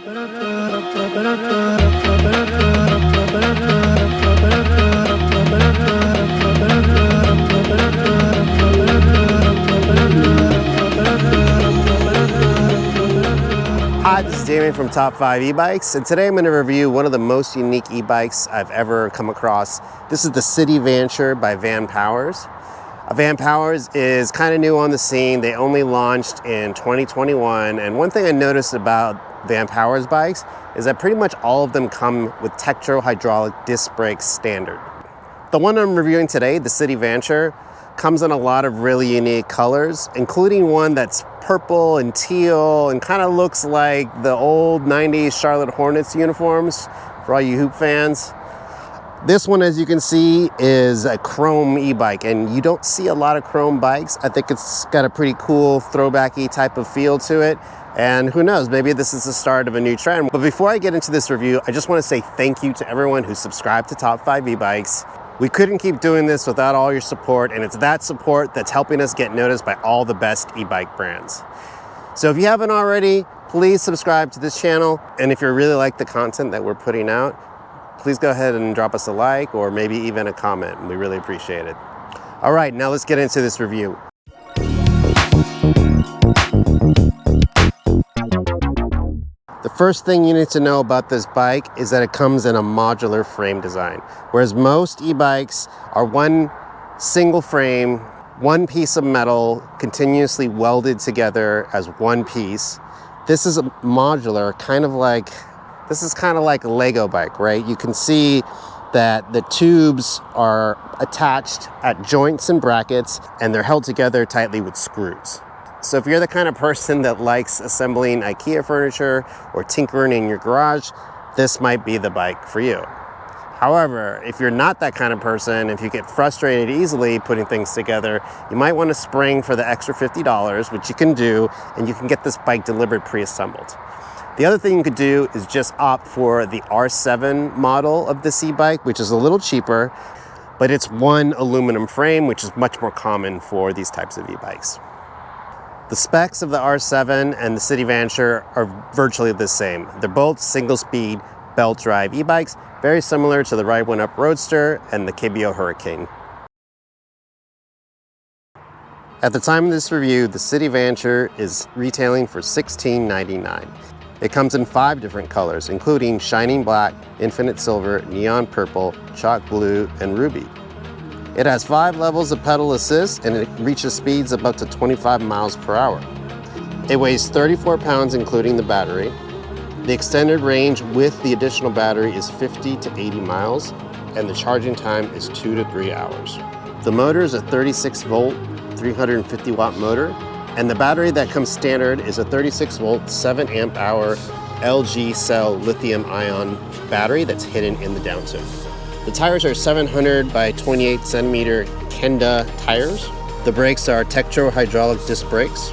Hi, this is Damien from Top 5 E-Bikes, and today I'm going to review one of the most unique e-bikes I've ever come across. This is the City Vanture by Vanpowers. Vanpowers is kind of new on the scene. They only launched in 2021, and one thing I noticed about Vanpowers bikes is that pretty much all of them come with Tektro hydraulic disc brakes standard. The one I'm reviewing today, the City Vanture, comes in a lot of really unique colors, including one that's purple and teal and kind of looks like the old 90s Charlotte Hornets uniforms for all you hoop fans. This one, as you can see, is a chrome e-bike, and you don't see a lot of chrome bikes. I think it's got a pretty cool throwbacky type of feel to it. And who knows, maybe this is the start of a new trend. But before I get into this review, I just want to say thank you to everyone who subscribed to Top 5 E-Bikes. We couldn't keep doing this without all your support, and it's that support that's helping us get noticed by all the best e-bike brands. So if you haven't already, please subscribe to this channel. And if you really like the content that we're putting out, please go ahead and drop us a like or maybe even a comment. We really appreciate it. All right, now let's get into this review. The first thing you need to know about this bike is that it comes in a modular frame design. Whereas most e-bikes are one single frame, one piece of metal continuously welded together as one piece. This is a modular, this is kind of like a Lego bike, right? You can see that the tubes are attached at joints and brackets, and they're held together tightly with screws. So if you're the kind of person that likes assembling IKEA furniture or tinkering in your garage, this might be the bike for you. However, if you're not that kind of person, if you get frustrated easily putting things together, you might want to spring for the extra $50, which you can do, and you can get this bike delivered pre-assembled. The other thing you could do is just opt for the R7 model of this e-bike, which is a little cheaper, but it's one aluminum frame, which is much more common for these types of e-bikes. The specs of the R7 and the City Vanture are virtually the same. They're both single-speed belt drive e-bikes, very similar to the Ride 1 Up Roadster and the KBO Hurricane. At the time of this review, the City Vanture is retailing for $16.99. It comes in 5 different colors, including shining black, infinite silver, neon purple, chalk blue, and ruby. It has 5 levels of pedal assist, and it reaches speeds of up to 25 miles per hour. It weighs 34 pounds, including the battery. The extended range with the additional battery is 50 to 80 miles, and the charging time is 2 to 3 hours. The motor is a 36 volt, 350 watt motor, and the battery that comes standard is a 36 volt, 7 amp hour LG cell lithium ion battery that's hidden in the down tube. The tires are 700 by 28 centimeter Kenda tires. The brakes are Tektro hydraulic disc brakes.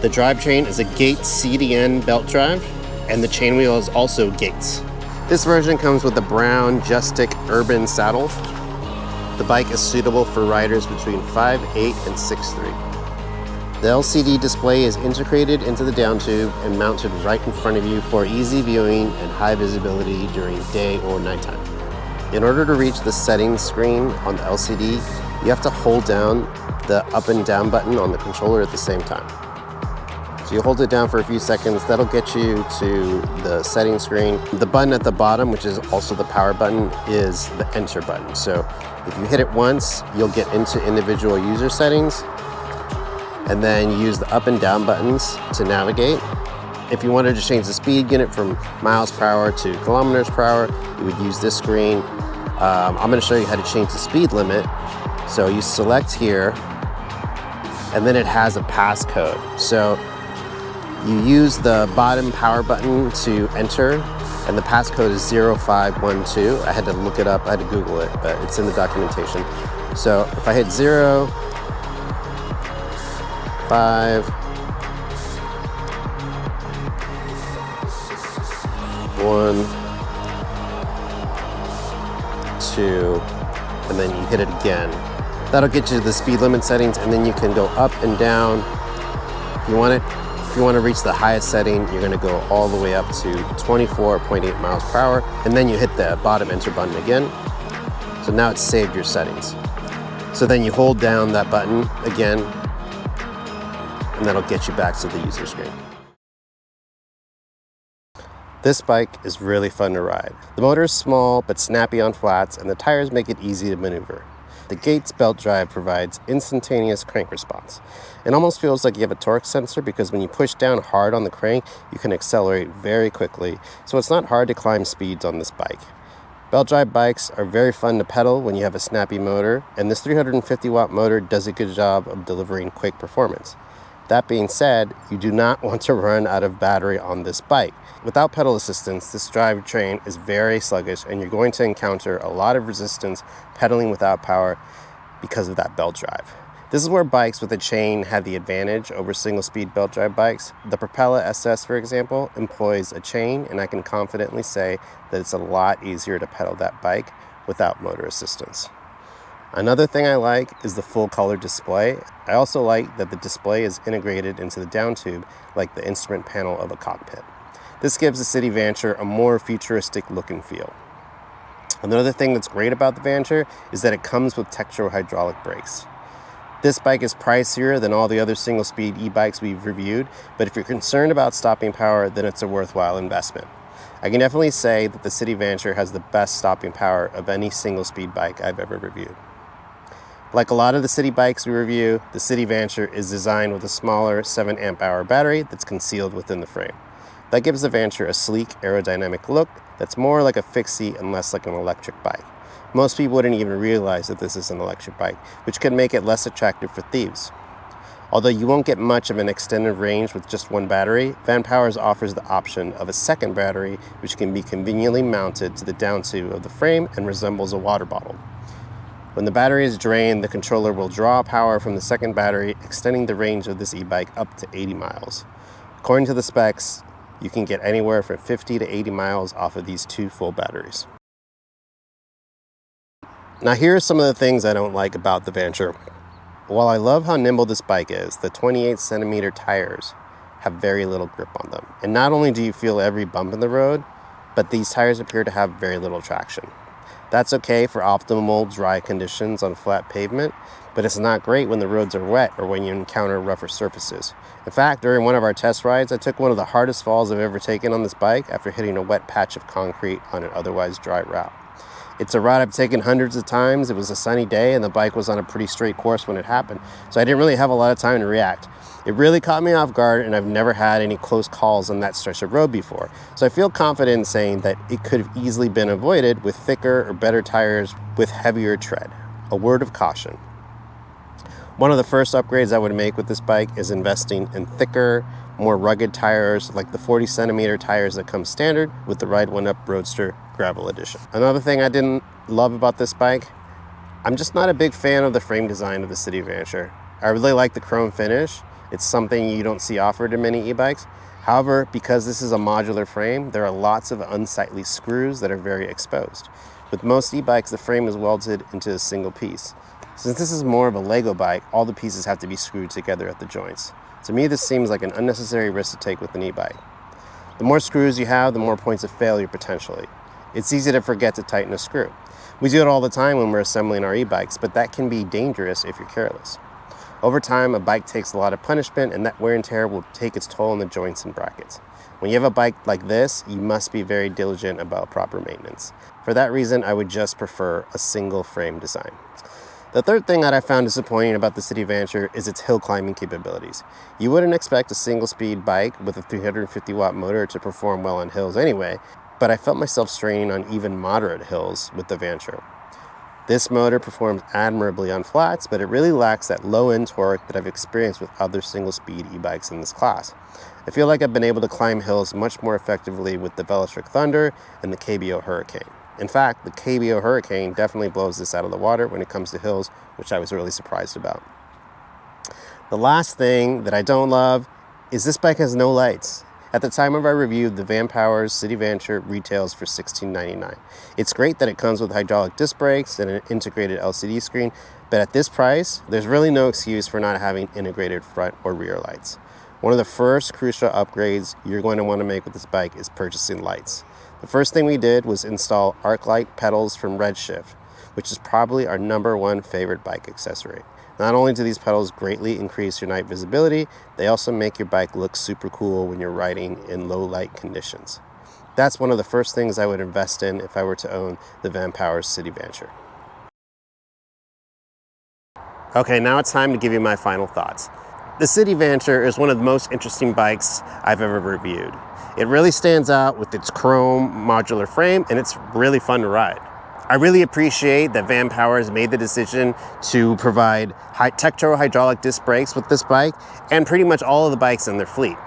The drivetrain is a Gates CDN belt drive, and the chainwheel is also Gates. This version comes with a brown Justic Urban saddle. The bike is suitable for riders between 5'8" and 6'3". The LCD display is integrated into the down tube and mounted right in front of you for easy viewing and high visibility during day or nighttime. In order to reach the settings screen on the LCD, you have to hold down the up and down button on the controller at the same time. So you hold it down for a few seconds, that'll get you to the settings screen. The button at the bottom, which is also the power button, is the enter button. So if you hit it once, you'll get into individual user settings, and then you use the up and down buttons to navigate. If you wanted to change the speed unit from miles per hour to kilometers per hour, you would use this screen. I'm going to show you how to change the speed limit. So you select here, and then it has a passcode. So you use the bottom power button to enter, and the passcode is 0512. I had to look it up, I had to Google it, but it's in the documentation. So if I hit 0, 5, 1, 2, and then you hit it again. That'll get you to the speed limit settings, and then you can go up and down if you want it If you want to reach the highest setting, you're going to go all the way up to 24.8 miles per hour, and then you hit the bottom enter button again. So now it's saved your settings. So then you hold down that button again, and that'll get you back to the user screen. This bike is really fun to ride. The motor is small but snappy on flats, and the tires make it easy to maneuver. The Gates belt drive provides instantaneous crank response. It almost feels like you have a torque sensor because when you push down hard on the crank, you can accelerate very quickly, so it's not hard to climb speeds on this bike. Belt drive bikes are very fun to pedal when you have a snappy motor, and this 350 watt motor does a good job of delivering quick performance. That being said, you do not want to run out of battery on this bike. Without pedal assistance, this drivetrain is very sluggish, and you're going to encounter a lot of resistance pedaling without power because of that belt drive. This is where bikes with a chain have the advantage over single-speed belt drive bikes. The Propella SS, for example, employs a chain, and I can confidently say that it's a lot easier to pedal that bike without motor assistance. Another thing I like is the full color display. I also like that the display is integrated into the down tube like the instrument panel of a cockpit. This gives the City Vanture a more futuristic look and feel. Another thing that's great about the Vanture is that it comes with Tektro hydraulic brakes. This bike is pricier than all the other single-speed e-bikes we've reviewed, but if you're concerned about stopping power, then it's a worthwhile investment. I can definitely say that the City Vanture has the best stopping power of any single-speed bike I've ever reviewed. Like a lot of the city bikes we review, the City Vanture is designed with a smaller 7 amp hour battery that's concealed within the frame. That gives the Vanture a sleek, aerodynamic look that's more like a fixie and less like an electric bike. Most people wouldn't even realize that this is an electric bike, which could make it less attractive for thieves. Although you won't get much of an extended range with just one battery, Vanpowers offers the option of a second battery, which can be conveniently mounted to the down tube of the frame and resembles a water bottle. When the battery is drained, the controller will draw power from the second battery, extending the range of this e-bike up to 80 miles. According to the specs, you can get anywhere from 50 to 80 miles off of these two full batteries. Now here are some of the things I don't like about the Vanture. While I love how nimble this bike is, the 28 centimeter tires have very little grip on them. And not only do you feel every bump in the road, but these tires appear to have very little traction. That's okay for optimal dry conditions on flat pavement, but it's not great when the roads are wet or when you encounter rougher surfaces. In fact, during one of our test rides, I took one of the hardest falls I've ever taken on this bike after hitting a wet patch of concrete on an otherwise dry route. It's a ride I've taken hundreds of times. It was a sunny day and the bike was on a pretty straight course when it happened, so I didn't really have a lot of time to react. It really caught me off guard, and I've never had any close calls on that stretch of road before, so I feel confident in saying that it could have easily been avoided with thicker or better tires with heavier tread. A word of caution. One of the first upgrades I would make with this bike is investing in thicker, more rugged tires like the 40 centimeter tires that come standard with the Ride One Up Roadster Gravel Edition. Another thing I didn't love about this bike, I'm just not a big fan of the frame design of the City Vanture. I really like the chrome finish. It's something you don't see offered in many e-bikes. However, because this is a modular frame, there are lots of unsightly screws that are very exposed. With most e-bikes, the frame is welded into a single piece. Since this is more of a Lego bike, all the pieces have to be screwed together at the joints. To me, this seems like an unnecessary risk to take with an e-bike. The more screws you have, the more points of failure potentially. It's easy to forget to tighten a screw. We do it all the time when we're assembling our e-bikes, but that can be dangerous if you're careless. Over time, a bike takes a lot of punishment, and that wear and tear will take its toll on the joints and brackets. When you have a bike like this, you must be very diligent about proper maintenance. For that reason, I would just prefer a single frame design. The third thing that I found disappointing about the City Vanture is its hill climbing capabilities. You wouldn't expect a single speed bike with a 350 watt motor to perform well on hills anyway, but I felt myself straining on even moderate hills with the Vanture. This motor performs admirably on flats, but it really lacks that low-end torque that I've experienced with other single-speed e-bikes in this class. I feel like I've been able to climb hills much more effectively with the Velotric Thunder and the KBO Hurricane. In fact, the KBO Hurricane definitely blows this out of the water when it comes to hills, which I was really surprised about. The last thing that I don't love is this bike has no lights. At the time of our review, the Vanpowers City Vanture retails for $16.99. It's great that it comes with hydraulic disc brakes and an integrated LCD screen, but at this price, there's really no excuse for not having integrated front or rear lights. One of the first crucial upgrades you're going to want to make with this bike is purchasing lights. The first thing we did was install Arclight pedals from Redshit, which is probably our #1 favorite bike accessory. Not only do these pedals greatly increase your night visibility, they also make your bike look super cool when you're riding in low light conditions. That's one of the first things I would invest in if I were to own the Vanpowers City Vanture. Okay, now it's time to give you my final thoughts. The City Vanture is one of the most interesting bikes I've ever reviewed. It really stands out with its chrome modular frame, and it's really fun to ride. I really appreciate that Vanpowers made the decision to provide Tektro hydraulic disc brakes with this bike and pretty much all of the bikes in their fleet.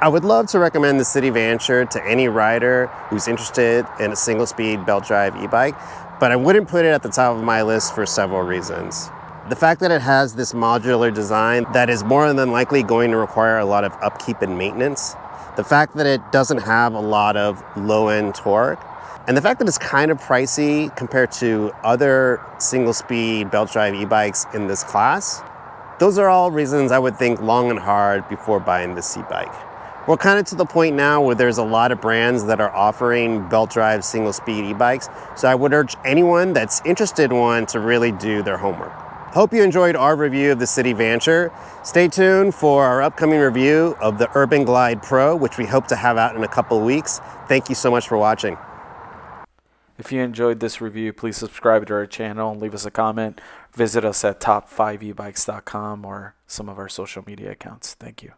I would love to recommend the City Vanture to any rider who's interested in a single-speed belt drive e-bike, but I wouldn't put it at the top of my list for several reasons. The fact that it has this modular design that is more than likely going to require a lot of upkeep and maintenance, the fact that it doesn't have a lot of low-end torque, and the fact that it's kind of pricey compared to other single-speed belt drive e-bikes in this class, those are all reasons I would think long and hard before buying this e-bike. We're kind of to the point now where there's a lot of brands that are offering belt drive single-speed e-bikes, so I would urge anyone that's interested in one to really do their homework. Hope you enjoyed our review of the City Vanture. Stay tuned for our upcoming review of the Urban Glide Pro, which we hope to have out in a couple of weeks. Thank you so much for watching. If you enjoyed this review, please subscribe to our channel and leave us a comment. Visit us at top5ebikes.com or some of our social media accounts. Thank you.